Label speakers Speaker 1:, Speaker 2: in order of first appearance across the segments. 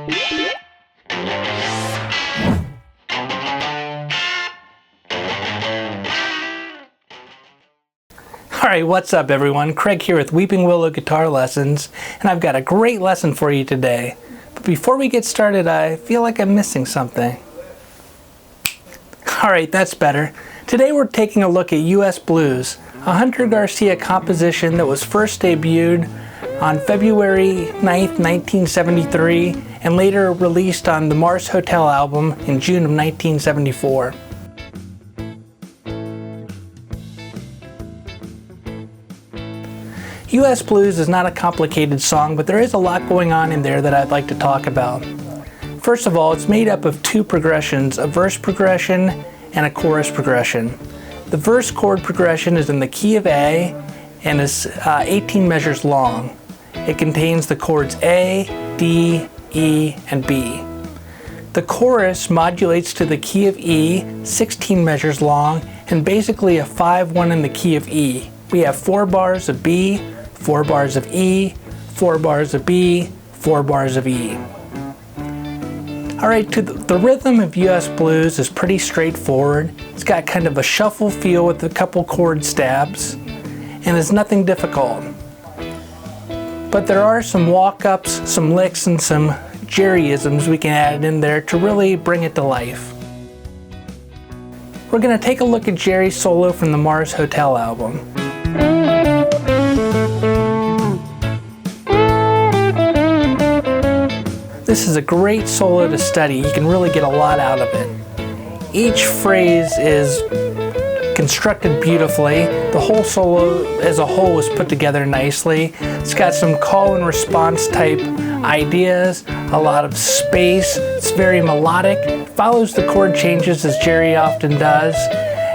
Speaker 1: Alright, what's up everyone? Craig here with Weeping Willow Guitar Lessons, and I've got a great lesson for you today. But before we get started, I feel like I'm missing something. Alright, that's better. Today we're taking a look at U.S. Blues, a Hunter Garcia composition that was first debuted on February 9th, 1973, and later released on the Mars Hotel album in June of 1974. U.S. Blues is not a complicated song, but there is a lot going on in there that I'd like to talk about. First of all, it's made up of two progressions, a verse progression and a chorus progression. The verse chord progression is in the key of A and is 18 measures long. It contains the chords A, D, E, and B. The chorus modulates to the key of E, 16 measures long, and basically a 5-1 in the key of E. We have 4 bars of B, 4 bars of E, 4 bars of B, 4 bars of E. Alright, the rhythm of U.S. Blues is pretty straightforward. It's got kind of a shuffle feel with a couple chord stabs, and it's nothing difficult. But there are some walk-ups, some licks, and some Jerry-isms we can add in there to really bring it to life. We're going to take a look at Jerry's solo from the Mars Hotel album. This is a great solo to study. You can really get a lot out of it. Each phrase is constructed beautifully. The whole solo as a whole was put together nicely. It's got some call and response type ideas, a lot of space. It's very melodic. It follows the chord changes as Jerry often does.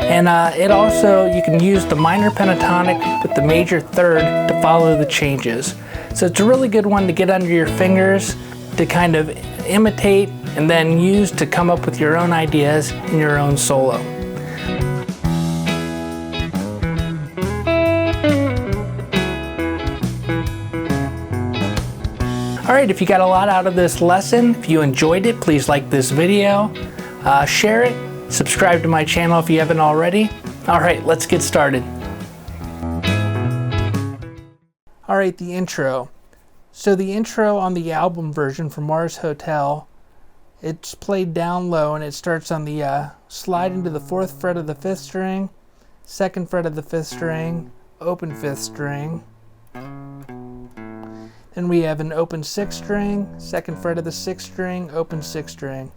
Speaker 1: And it also, you can use the minor pentatonic with the major third to follow the changes. So it's a really good one to get under your fingers, to kind of imitate and then use to come up with your own ideas in your own solo. Alright, if you got a lot out of this lesson, if you enjoyed it, please like this video, share it, subscribe to my channel if you haven't already. Alright, let's get started. Alright, the intro. So the intro on the album version for Mars Hotel, it's played down low and it starts on the slide into the 4th fret of the 5th string, 2nd fret of the 5th string, open 5th string. Then we have an open 6th string, 2nd fret of the 6th string, open 6th string.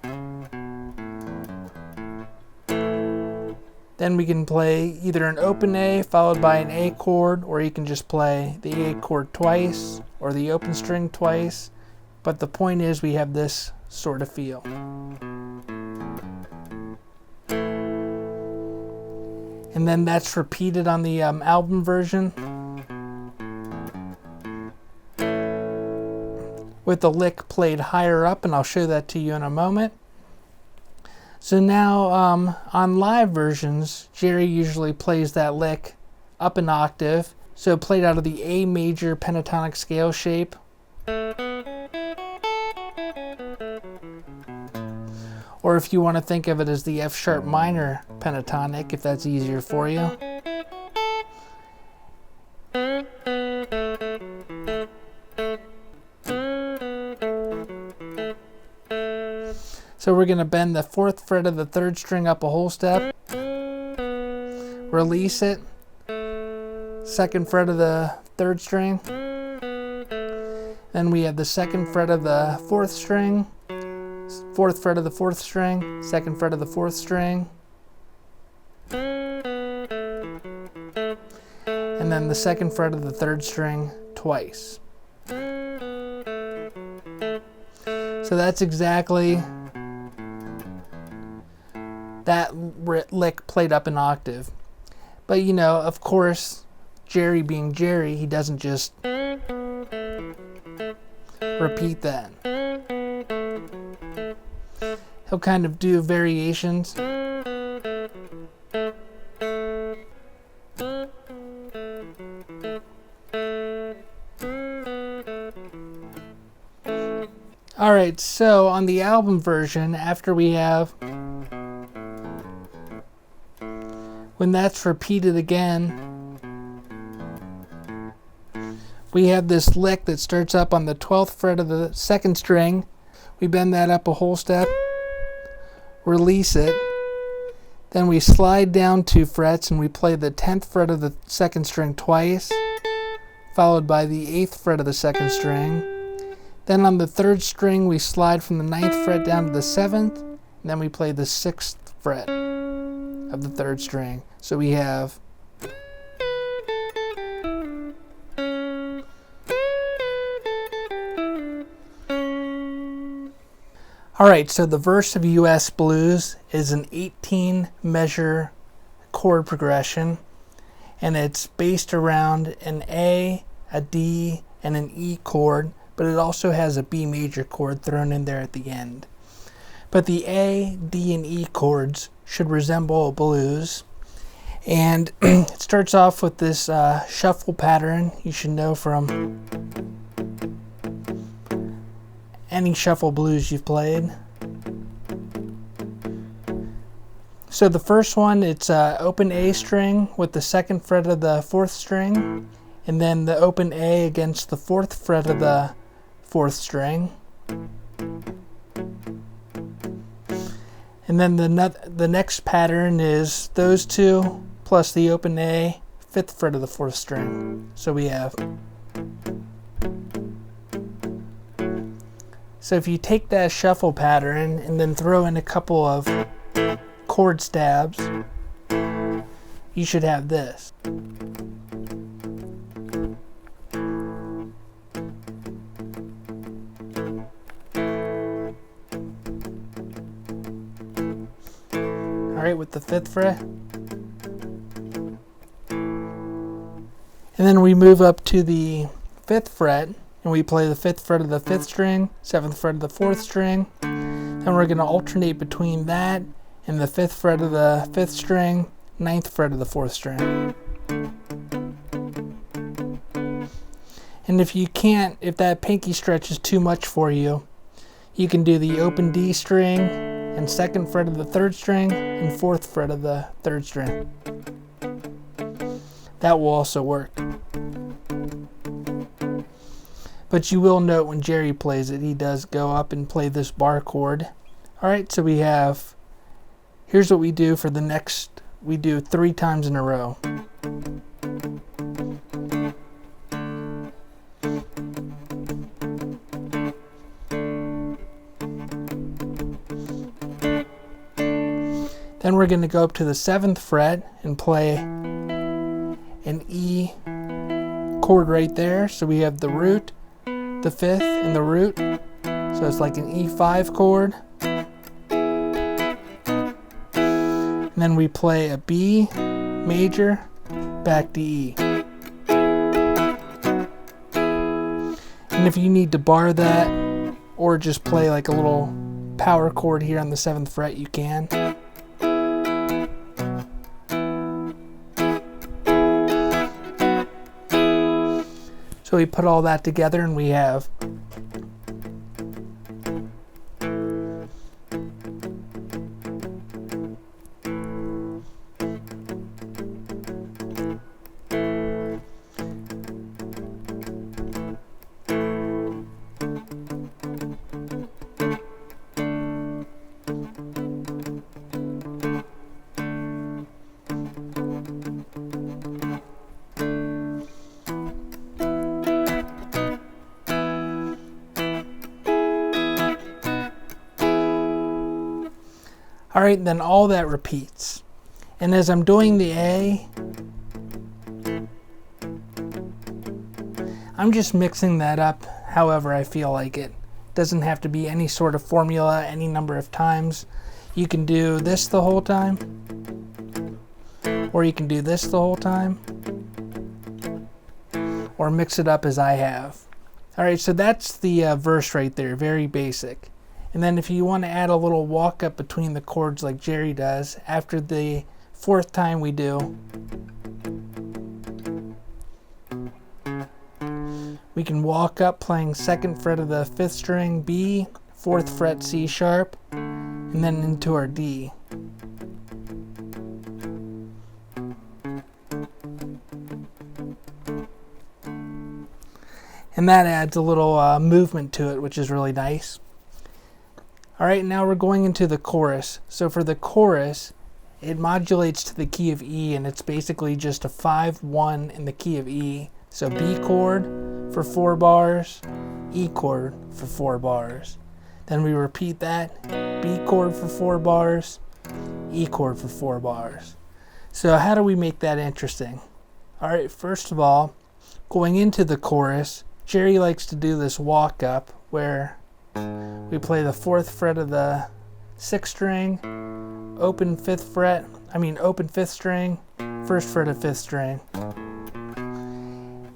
Speaker 1: Then we can play either an open A followed by an A chord, or you can just play the A chord twice or the open string twice. But the point is we have this sort of feel. And then that's repeated on the album version with the lick played higher up, and I'll show that to you in a moment. So now on live versions, Jerry usually plays that lick up an octave, so played out of the A major pentatonic scale shape. Or if you want to think of it as the F sharp minor pentatonic, if that's easier for you. So we're going to bend the 4th fret of the 3rd string up a whole step, release it, 2nd fret of the 3rd string, then we have the 2nd fret of the 4th string, 4th fret of the 4th string, 2nd fret of the 4th string, and then the 2nd fret of the 3rd string twice. So that's exactly that lick played up an octave. But you know, of course, Jerry being Jerry, he doesn't just repeat that. He'll kind of do variations. Alright, Alright, so on the album version, after we have when that's repeated again, we have this lick that starts up on the 12th fret of the 2nd string. We bend that up a whole step, release it, then we slide down 2 frets and we play the 10th fret of the 2nd string twice, followed by the 8th fret of the 2nd string. Then on the 3rd string we slide from the 9th fret down to the 7th, and then we play the 6th fret of the 3rd string. So we have Alright, so the verse of U.S. Blues is an 18 measure chord progression, and it's based around an A, a D, and an E chord, but it also has a B major chord thrown in there at the end. But the A, D, and E chords should resemble a blues, and it starts off with this shuffle pattern you should know from any shuffle blues you've played. So the first one, it's open A string with the 2nd fret of the 4th string, and then the open A against the 4th fret of the 4th string. And then the next pattern is those two plus the open A, 5th fret of the 4th string. So we have. So if you take that shuffle pattern and then throw in a couple of chord stabs, you should have this. Alright, with the 5th fret. And then we move up to the 5th fret, and we play the 5th fret of the 5th string, 7th fret of the 4th string. Then we're going to alternate between that and the 5th fret of the 5th string, 9th fret of the 4th string. And if that pinky stretch is too much for you, you can do the open D string and 2nd fret of the 3rd string and 4th fret of the 3rd string. That will also work. But you will note when Jerry plays it, he does go up and play this bar chord. Alright, so we have, here's what we do for the next, we do 3 times in a row. Then we're going to go up to the 7th fret and play an E chord right there. So we have the root, the 5th, and the root. So it's like an E5 chord. And then we play a B major, back to E. And if you need to bar that, or just play like a little power chord here on the 7th fret, you can. So we put all that together and we have Alright, then all that repeats. And as I'm doing the A, I'm just mixing that up however I feel like it. Doesn't have to be any sort of formula, any number of times. You can do this the whole time, or you can do this the whole time, or mix it up as I have. Alright, so that's the verse right there, very basic. And then if you want to add a little walk up between the chords like Jerry does, after the 4th time we do, we can walk up playing 2nd fret of the 5th string B, 4th fret C sharp, and then into our D. And that adds a little movement to it, which is really nice. Alright, now we're going into the chorus. So for the chorus, it modulates to the key of E, and it's basically just a 5-1 in the key of E. So B chord for 4 bars, E chord for 4 bars. Then we repeat that, B chord for 4 bars, E chord for 4 bars. So how do we make that interesting? Alright, first of all, going into the chorus, Jerry likes to do this walk up where we play the 4th fret of the 6th string, open 5th string, 1st fret of 5th string.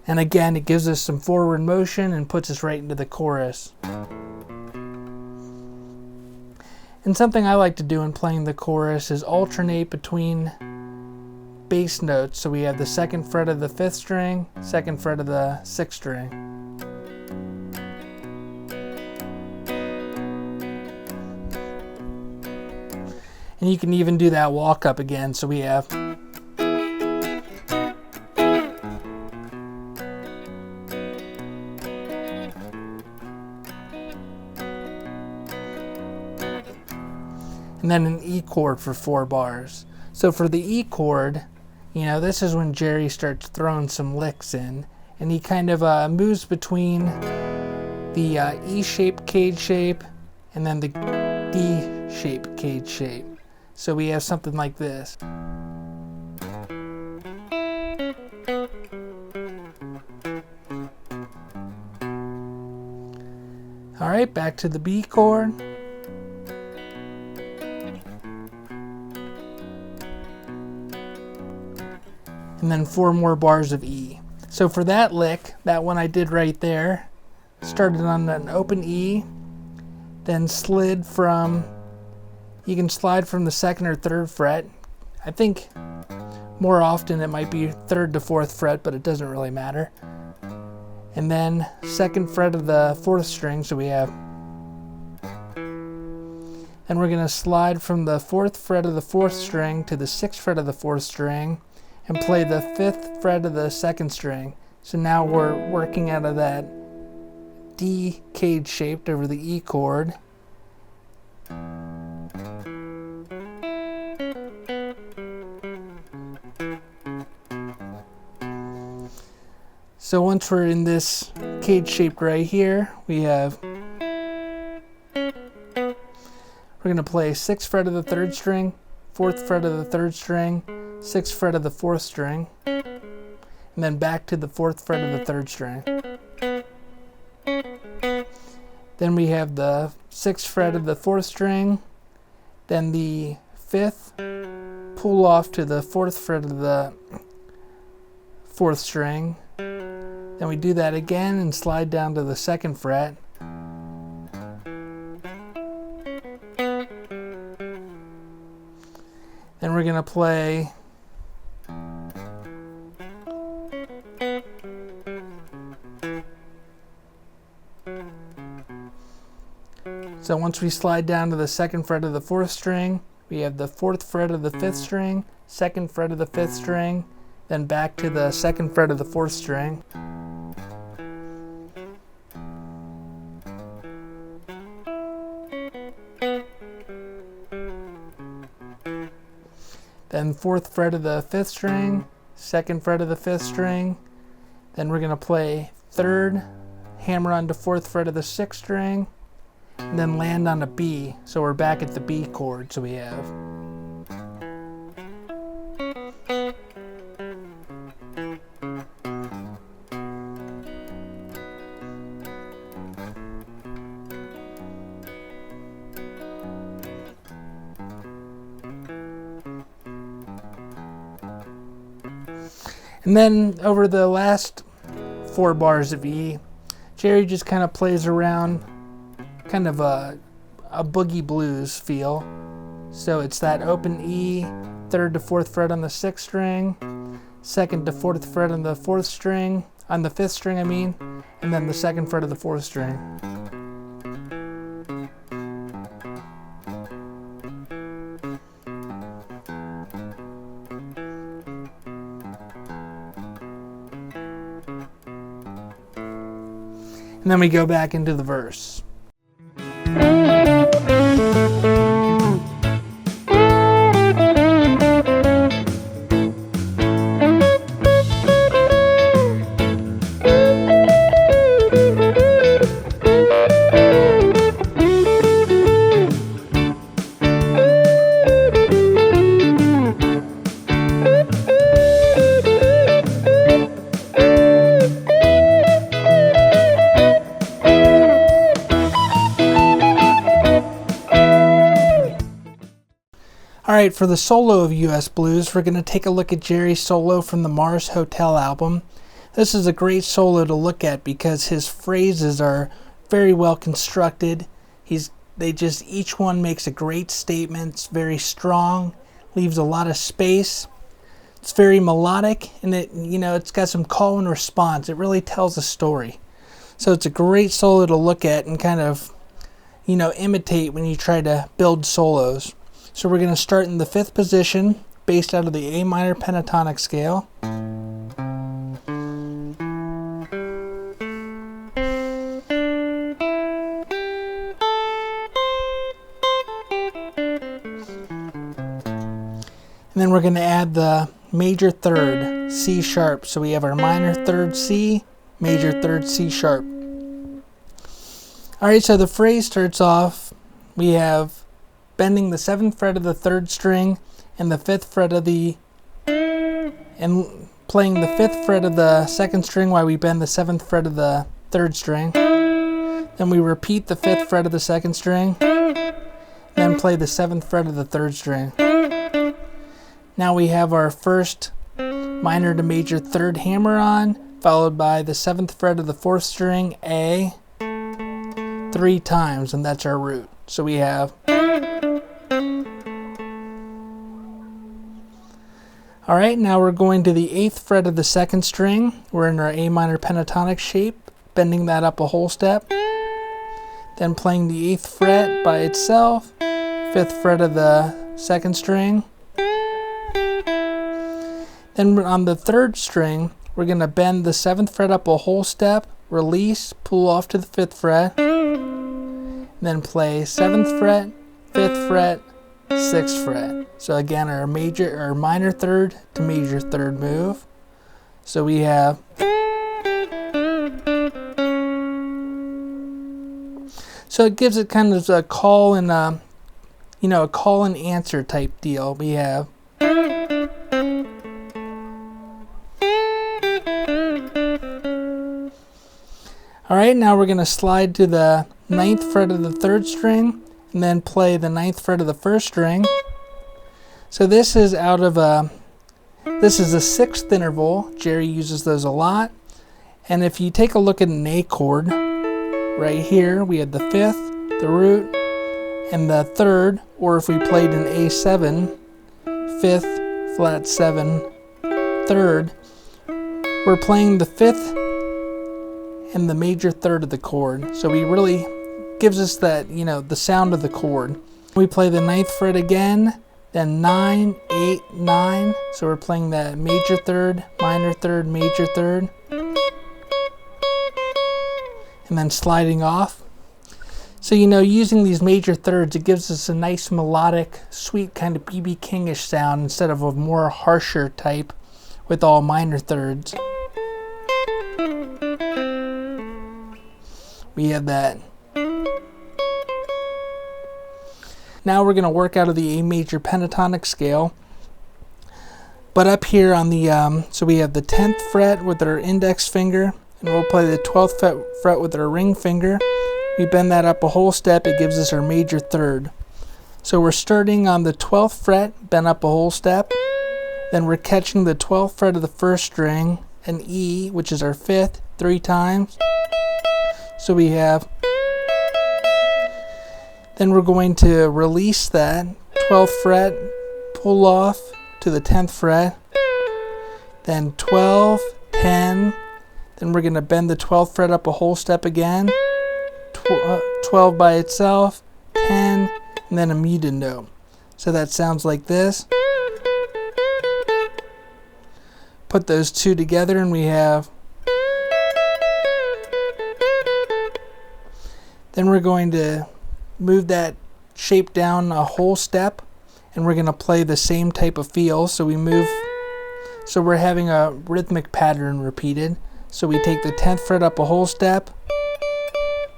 Speaker 1: And again, it gives us some forward motion and puts us right into the chorus. And something I like to do in playing the chorus is alternate between bass notes. So we have the 2nd fret of the 5th string, 2nd fret of the 6th string. And you can even do that walk up again. So we have and then an E chord for 4 bars. So for the E chord, you know, this is when Jerry starts throwing some licks in, and he kind of moves between the E shape cage shape and then the D shape cage shape. So we have something like this. All right, back to the B chord. And then 4 more bars of E. So for that lick, that one I did right there, started on an open E, then slid from, you can slide from the 2nd or 3rd fret. I think more often it might be 3rd to 4th fret, but it doesn't really matter. And then 2nd fret of the 4th string, so we have, and we're going to slide from the 4th fret of the 4th string to the 6th fret of the 4th string and play the 5th fret of the 2nd string. So now we're working out of that D cage shaped over the E chord. So once we're in this cage shaped right here, we have, we're going to play 6th fret of the 3rd string, 4th fret of the 3rd string, 6th fret of the 4th string, and then back to the 4th fret of the 3rd string. Then we have the 6th fret of the 4th string, then the 5th, pull off to the 4th fret of the 4th string, then we do that again and slide down to the 2nd fret. Then we're going to play so once we slide down to the 2nd fret of the 4th string, we have the 4th fret of the 5th string, 2nd fret of the 5th string, then back to the 2nd fret of the 4th string. Then 4th fret of the 5th string, 2nd fret of the 5th string. Then we're going to play 3rd, hammer onto 4th fret of the 6th string, and then land on a B. So we're back at the B chord. So we have. And then over the last 4 bars of E, Jerry just kind of plays around, kind of a boogie blues feel. So it's that open E, 3rd to 4th fret on the 6th string, 2nd to 4th fret on the 4th string, on the 5th string I mean, and then the 2nd fret of the 4th string. and then we go back into the verse. Alright, for the solo of U.S. Blues, we're going to take a look at Jerry's solo from the Mars Hotel album. This is a great solo to look at because his phrases are very well constructed. Each one makes a great statement. It's very strong, leaves a lot of space. It's very melodic, and it's got some call and response. It really tells a story. So it's a great solo to look at and kind of, imitate when you try to build solos. So we're going to start in the 5th position, based out of the A minor pentatonic scale. And then we're going to add the major third, C sharp. So we have our minor third C, major third C sharp. Alright, so the phrase starts off, we have bending the 7th fret of the 3rd string and the 5th fret of and playing the 5th fret of the 2nd string while we bend the 7th fret of the 3rd string. Then we repeat the 5th fret of the 2nd string, then play the 7th fret of the 3rd string. Now we have our first minor to major 3rd hammer on, followed by the 7th fret of the 4th string, A, 3 times, and that's our root. So we have. Alright, now we're going to the 8th fret of the 2nd string. We're in our A minor pentatonic shape, bending that up a whole step. Then playing the 8th fret by itself, 5th fret of the 2nd string. Then on the 3rd string, we're going to bend the 7th fret up a whole step, release, pull off to the 5th fret, then play 7th fret, 5th fret, 6th fret. So again, our minor third to major third move. So we have. So it gives it kind of a call and a call and answer type deal. We have. Alright, now we're going to slide to the 9th fret of the 3rd string and then play the 9th fret of the 1st string. So this is a 6th interval. Jerry uses those a lot. And if you take a look at an A chord, right here we have the 5th, the root, and the 3rd, or if we played an A7, 5th, flat 7, 3rd, we're playing the 5th and the major third of the chord. So we really gives us that, the sound of the chord. We play the 9th fret again, then 9, 8, 9. So we're playing that major third, major third. And then sliding off. So, using these major thirds, it gives us a nice melodic, sweet kind of B.B. Kingish sound instead of a more harsher type with all minor thirds. We have that. Now we're going to work out of the A major pentatonic scale. But up here on the, so we have the 10th fret with our index finger, and we'll play the 12th fret with our ring finger. We bend that up a whole step, it gives us our major third. So we're starting on the 12th fret, bend up a whole step. Then we're catching the 12th fret of the 1st string, an E, which is our 5th, 3 times. So we have. Then we're going to release that 12th fret, pull off to the 10th fret, then 12, 10, then we're going to bend the 12th fret up a whole step again, 12 by itself, 10, and then a muted note. So that sounds like this. Put those two together and we have. Then we're going to move that shape down a whole step, and we're going to play the same type of feel. So we're having a rhythmic pattern repeated. So we take the 10th fret up a whole step,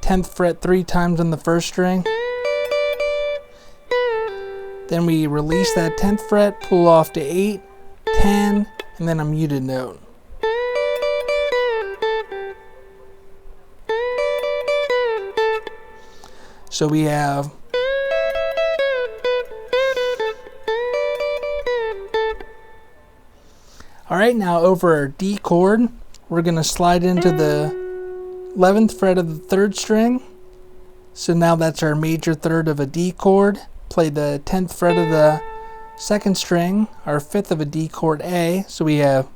Speaker 1: 10th fret 3 times on the first string. Then we release that 10th fret, pull off to 8, 10, and then a muted note. So we have alright, now over our D chord, we're going to slide into the 11th fret of the 3rd string. So now that's our major third of a D chord. Play the 10th fret of the 2nd string, our 5th of a D chord A. So we have.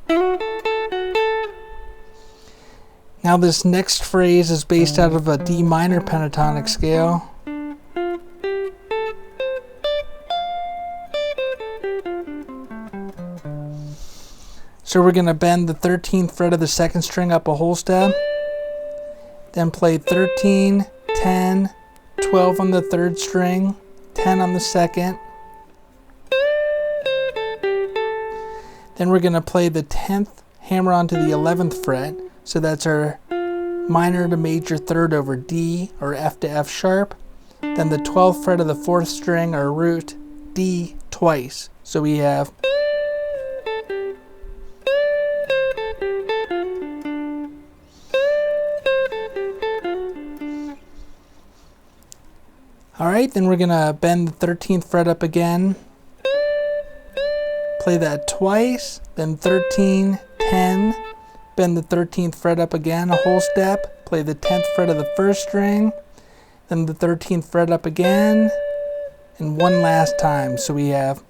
Speaker 1: Now this next phrase is based out of a D minor pentatonic scale. So we're going to bend the 13th fret of the 2nd string up a whole step, then play 13, 10, 12 on the 3rd string, 10 on the 2nd. Then we're going to play the 10th hammer onto the 11th fret, so that's our minor to major third over D, or F to F sharp. Then the 12th fret of the 4th string, our root, D twice. So we have. Alright, then we're going to bend the 13th fret up again, play that twice, then 13, 10, bend the 13th fret up again a whole step, play the 10th fret of the 1st string, then the 13th fret up again, and one last time. So we have.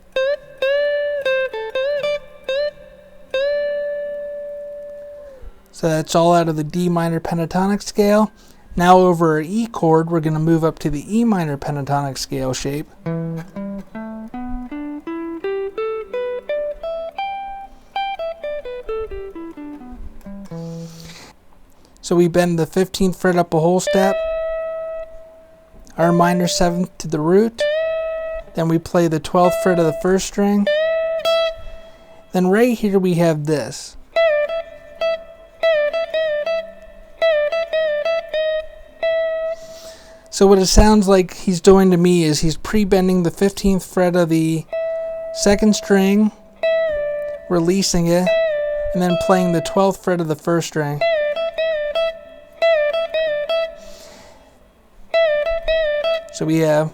Speaker 1: So that's all out of the D minor pentatonic scale. Now over our E chord, we're going to move up to the E minor pentatonic scale shape. So we bend the 15th fret up a whole step, our minor 7th to the root, then we play the 12th fret of the 1st string, then right here we have this. So what it sounds like he's doing to me is he's pre-bending the 15th fret of the 2nd string, releasing it, and then playing the 12th fret of the 1st string. So we have.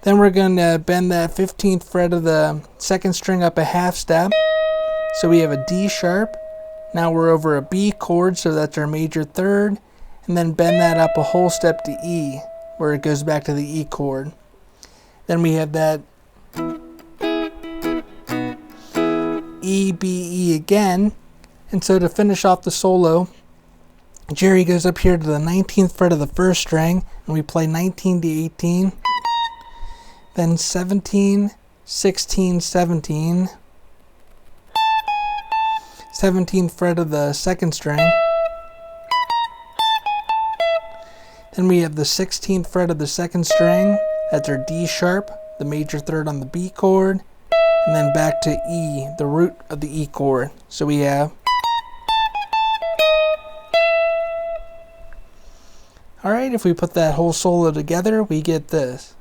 Speaker 1: Then we're going to bend that 15th fret of the 2nd string up a half step. So we have a D sharp. Now we're over a B chord, so that's our major third. And then bend that up a whole step to E, where it goes back to the E chord. Then we have that E, B, E again. And so to finish off the solo, Jerry goes up here to the 19th fret of the 1st string, and we play 19 to 18. Then 17, 16, 17. 17th fret of the 2nd string. Then we have the 16th fret of the 2nd string, that's our D sharp, the major third on the B chord, and then back to E, the root of the E chord. So we have. Alright, if we put that whole solo together, we get this.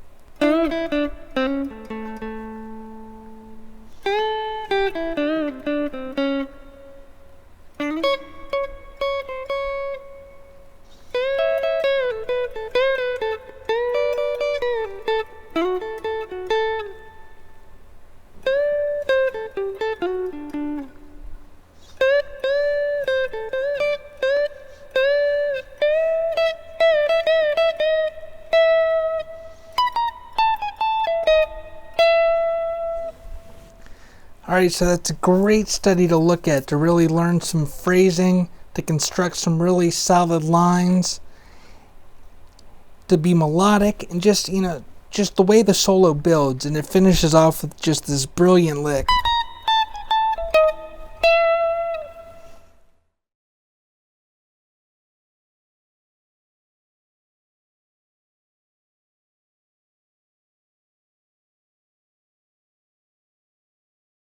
Speaker 1: Alright, so that's a great study to look at, to really learn some phrasing, to construct some really solid lines, to be melodic, and just, just the way the solo builds, and it finishes off with just this brilliant lick.